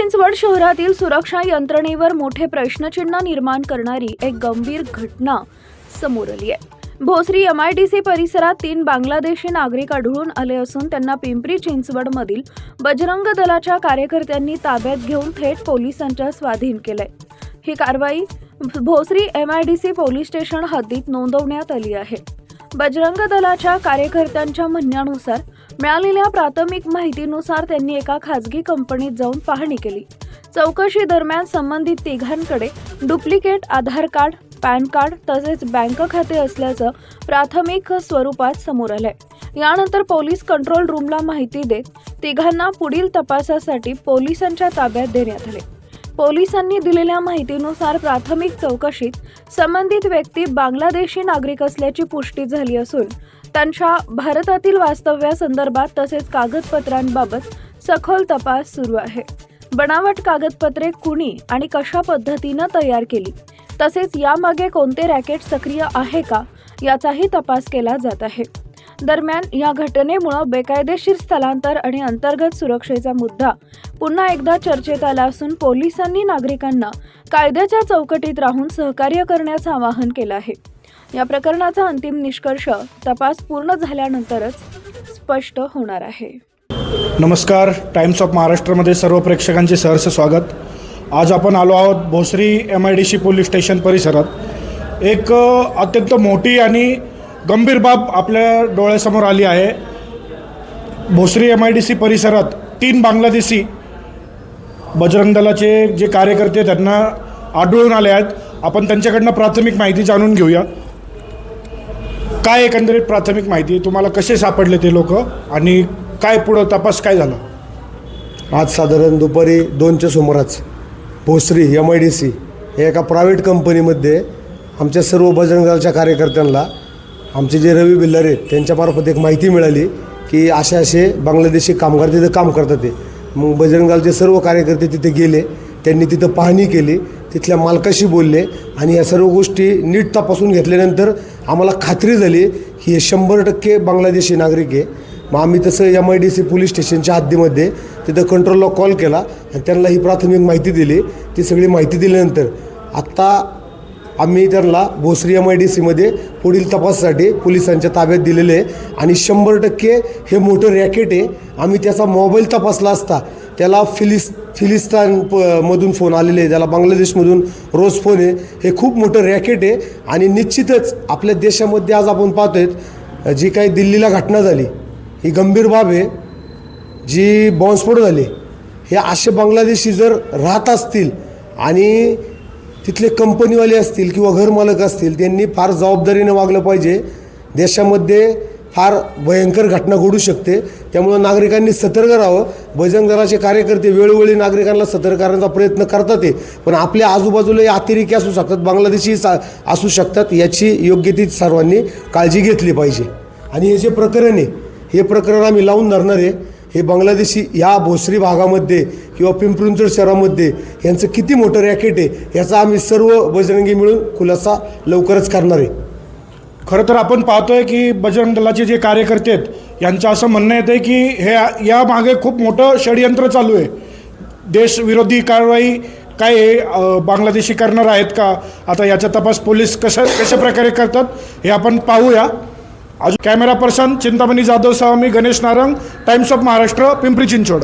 चिंचवड शहरातील सुरक्षा यंत्रणेवर मोठे प्रश्नचिन्ह निर्माण करणारी एक गंभीर घटना समोर आली आहे। भोसरी MIDC परिसरात 3 बांगलादेशी नागरिक आढळून आले असून त्यांना पिंपरी चिंचवडमधील बजरंग दलाच्या कार्यकर्त्यांनी ताब्यात घेऊन थेट पोलिसांच्या स्वाधीन केलंय। ही कारवाई भोसरी MIDC पोलीस स्टेशन हद्दीत नोंदवण्यात आली आहे। बजरंग दलाच्या कार्यकर्त्यांच्या म्हणण्यानुसार मिळालेल्या प्राथमिक माहितीनुसार त्यांनी एका खासगी कंपनीत जाऊन पाहणी केली। चौकशी दरम्यान संबंधित तिघांकडे डुप्लिकेट आधार कार्ड, पॅन कार्ड तसेच बँक खाते असल्याचं प्राथमिक स्वरूपात समोर आलंय। यानंतर पोलीस कंट्रोल रूमला माहिती देत तिघांना पुढील तपासासाठी पोलिसांच्या ताब्यात देण्यात आले। पोलिसांनी दिलेल्या माहितीनुसार प्राथमिक चौकशीत संबंधित व्यक्ती बांगलादेशी नागरिक असल्याची पुष्टी झाली असून त्यांच्या भारतातील वास्तव्यासंदर्भात तसेच कागदपत्रांबाबत सखोल तपास सुरू आहे। बनावट कागदपत्रे कुणी आणि कशा पद्धतीने तयार केली तसेच यामागे कोणते रॅकेट सक्रिय आहे का याचाही तपास केला जात आहे। दरम्यान या घटनेमुळे बेकायदेशीर स्थलांतर आणि अंतर्गत सुरक्षेचा मुद्दा पुन्हा एकदा चर्चेत आला असून पोलिसांनी नागरिकांना कायद्याच्या चौकटीत राहून सहकार्य करण्याचं आवाहन केलं आहे। या प्रकरणाचा अंतिम निष्कर्ष तपास पूर्ण झाल्यानंतरच स्पष्ट होणार आहे। नमस्कार, टाइम्स ऑफ महाराष्ट्रमध्ये सर्व प्रेक्षकांचे सहर्ष स्वागत। आज आपण आलो आहोत भोसरी MIDC पोलीस स्टेशन परिसरात। एक अत्यंत मोठी आणि गंभीर बाब आपल्या डोळ्यासमोर आली आहे। भोसरी MIDC परिसरात 3 बांगलादेशी बजरंग दलाचे जे कार्यकर्ते त्यांना आढळून आले आहेत। आपण त्यांच्याकडनं प्राथमिक माहिती जाणून घेऊया। काय एकंदरीत प्राथमिक माहिती, तुम्हाला कसे सापडले ते लोक आणि काय पुढं तपास काय झाला? आज साधारण दुपारी 2च्या सुमारास भोसरी MIDC या एका प्रायव्हेट कंपनीमध्ये आमच्या सर्व बजरंग दलाच्या कार्यकर्त्यांना आमचे जे रवी बिल्लारे त्यांच्यामार्फत एक माहिती मिळाली की असे बांगलादेशी कामगार तिथे काम करतात ते। मग बजरंग दलाचे सर्व कार्यकर्ते तिथे गेले, त्यांनी तिथं पाहणी केली, तिथल्या मालकाशी बोलले आणि या सर्व गोष्टी नीट तपासून घेतल्यानंतर आम्हाला खात्री झाली की हे 100% बांगलादेशी नागरिक आहे। मग आम्ही तसं MIDC पोलीस स्टेशनच्या हद्दीमध्ये तिथं कंट्रोलला कॉल केला आणि त्यांना ही प्राथमिक माहिती दिली। ती सगळी माहिती दिल्यानंतर आत्ता आम्ही त्यांना भोसरी MIDCमध्ये पुढील तपासासाठी पोलिसांच्या ताब्यात दिलेले आहे आणि 100% हे मोठं रॅकेट आहे। आम्ही त्याचा मोबाईल तपासला असता त्याला फिलिस्तान मधून फोन आलेले आहे, त्याला बांगलादेशमधून रोज फोन आहे। हे खूप मोठं रॅकेट आहे आणि निश्चितच आपल्या देशामध्ये आज आपण पाहतोय जी काही दिल्लीला घटना झाली ही गंभीर बाब आहे। जी बॉम्बस्फोट झाले हे असे बांगलादेशी जर राहत असतील आणि तिथले कंपनीवाले असतील किंवा घरमालक असतील, त्यांनी फार जबाबदारीने वागलं पाहिजे। देशामध्ये फार भयंकर घटना घडू शकते, त्यामुळे नागरिकांनी सतर्क राहावं। बजरंग दलाचे कार्यकर्ते वेळोवेळी नागरिकांना सतर्क करण्याचा प्रयत्न करतात ते, पण आपल्या आजूबाजूला अतिरेकी असू शकतात, बांगलादेशी असू शकतात, याची योग्य ती सर्वांनी काळजी घेतली पाहिजे। आणि हे जे प्रकरण आहे हे प्रकरण आम्ही लावून धरणार आहे। हे बांगलादेशी या भोसरी भागामध्ये किंवा पिंपरी चिंचवड शहरामध्ये यांचं किती मोठं रॅकेट आहे याचा आम्ही सर्व बजरंगी मिळून खुलासा लवकरच करणार आहे। खरं तर आपण पाहतोय की बजरंग दलाचे जे कार्यकर्ते आहेत यांचं असं म्हणणं येतं की हे या मागे खूप मोठं षडयंत्र चालू आहे। देशविरोधी कारवाई काय बांगलादेशी करणार आहेत का? आता याचा तपास पोलीस कशा प्रकारे करतात हे आपण पाहूया। अजून कॅमेरा पर्सन चिंतामणी जाधव सह मी गणेश नारंग, टाइम्स ऑफ महाराष्ट्र, पिंपरी चिंचवड।